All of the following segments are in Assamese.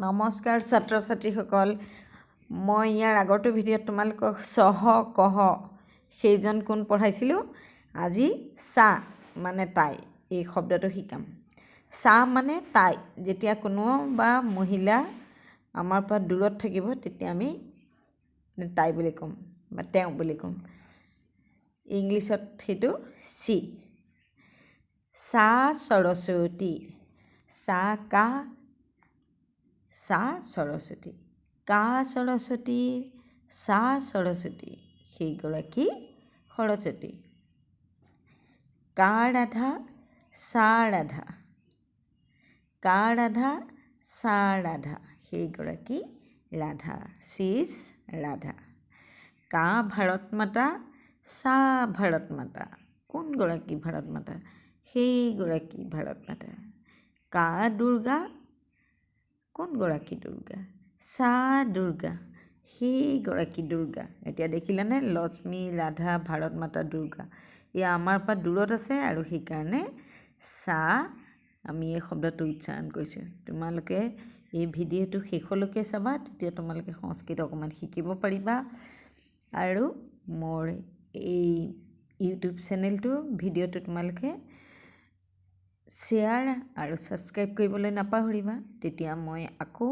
নমস্কাৰ ছাত্ৰ ছাত্ৰীসকল, মই ইয়াৰ আগৰটো ভিডিঅ'ত তোমালোকক চহ কহ সেইজন কোন পঢ়াইছিলোঁ। আজি চা মানে তাই এই শব্দটো শিকাম। চা মানে তাই, যেতিয়া কোনো বা মহিলা আমাৰ পৰা দূৰত থাকিব তেতিয়া আমি তাই বুলি ক'ম বা তেওঁ বুলি ক'ম। ইংলিছত সেইটো চি। চা সৰস্বতী, চা কা চা সৰস্বতী, কা সৰস্বতী, চা সৰস্বতী, সেইগৰাকী সৰস্বতী। কা ৰাধা, চা ৰাধা, কা ৰাধা, চা ৰাধা, সেইগৰাকী ৰাধা, চিজ ৰাধা। কা ভাৰত মাতা, চা ভাৰত মাতা, কোনগৰাকী ভাৰত মাতা, সেইগৰাকী ভাৰত মাতা। কা দুৰ্গা, কোনগৰাকী দুৰ্গা, চা দুৰ্গা, সেইগৰাকী দুৰ্গা। এতিয়া দেখিলানে, লক্ষ্মী, ৰাধা, ভাৰত মাতা, দুৰ্গা, এয়া আমাৰ পৰা দূৰত আছে আৰু সেইকাৰণে চা আমি এই শব্দটো উচ্চাৰণ কৰিছোঁ। তোমালোকে এই ভিডিঅ'টো শেষলৈকে চাবা, তেতিয়া তোমালোকে সংস্কৃত অকণমান শিকিব পাৰিবা। আৰু মোৰ এই ইউটিউব চেনেলটো ভিডিঅ'টো তোমালোকে শ্বেয়াৰ আৰু ছাবস্ক্ৰাইব কৰিবলৈ নাপাহৰিবা, তেতিয়া মই আকৌ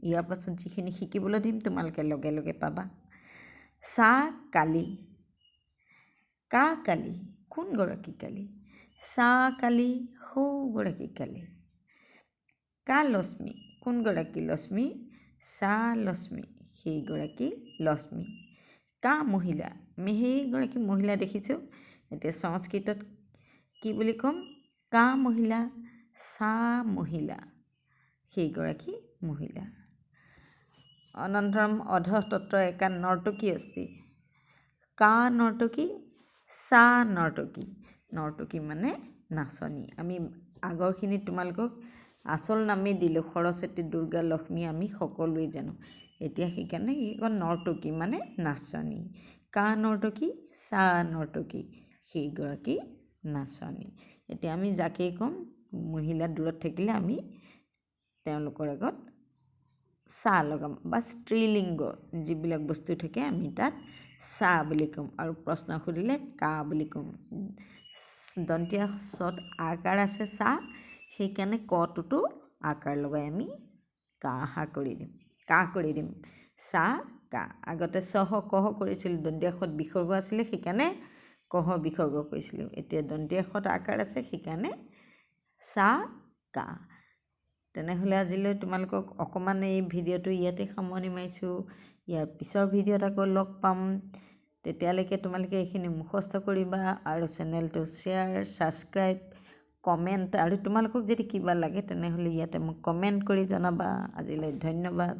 ইয়াৰ পাছত যিখিনি শিকিবলৈ দিম তোমালোকে লগে লগে পাবা। চা কালী, কা কালী, কোনগৰাকী কালী, চা কালী, সৌগৰাকী কালী। কা লক্ষ্মী, কোনগৰাকী লক্ষ্মী, চা লক্ষ্মী, সেইগৰাকী লক্ষ্মী। কা মহিলা, আমি সেইগৰাকী মহিলা দেখিছোঁ। এতিয়া সংস্কৃতত কি বুলি ক'ম, কা মহিলা, চা মহিলা, সেইগৰাকী মহিলা। অনন্তৰম অধঃ তত্ৰ একা নৰ্তকী अस्ति, কা নৰ্তকী, চা নৰ্তকী, নৰ্তকী মানে নাচনী। আমি আগৰখিনিত তোমালোকক আচল নামেই দিলোঁ, সৰস্বতী, দুৰ্গা, লক্ষ্মী আমি সকলোৱে জানো। এতিয়া সেইকাৰণে এইখন নৰ্তকী মানে নাচনী। কা নৰ্তকী, চা নৰ্তকী, সেইগৰাকী নাচনী। এতিয়া আমি যাকেই ক'ম, মহিলা দূৰত থাকিলে আমি তেওঁলোকৰ আগত চা লগাম বা স্ত্ৰীলিংগ যিবিলাক বস্তু থাকে আমি তাত চা বুলি ক'ম, আৰু প্ৰশ্ন সুধিলে কা বুলি ক'ম। দন্তীয়া চত আকাৰ আছে চা, সেইকাৰণে কটোতো আকাৰ লগাই আমি কা কৰি দিম, চা কা। আগতে চহ কহ কৰিছিলোঁ, দন্তীয়া সত বিসৰ্গ আছিলে সেইকাৰণে কহ বিসৰ্গ কৰিছিলোঁ। এতিয়া দন্তীয়া সত আকাৰ আছে সেইকাৰণে চা কা। তেনেহ'লে আজিলৈ তোমালোকক অকণমান এই ভিডিঅ'টো ইয়াতে সামৰণি মাৰিছোঁ। ইয়াৰ পিছৰ ভিডিঅ'ত আকৌ লগ পাম। তেতিয়ালৈকে তোমালোকে এইখিনি মুখস্থ কৰিবা আৰু চেনেলটো শ্বেয়াৰ, ছাবস্ক্ৰাইব, কমেণ্ট, আৰু তোমালোকক যদি কিবা লাগে তেনেহ'লে ইয়াতে মোক কমেণ্ট কৰি জনাবা। আজিলৈ ধন্যবাদ।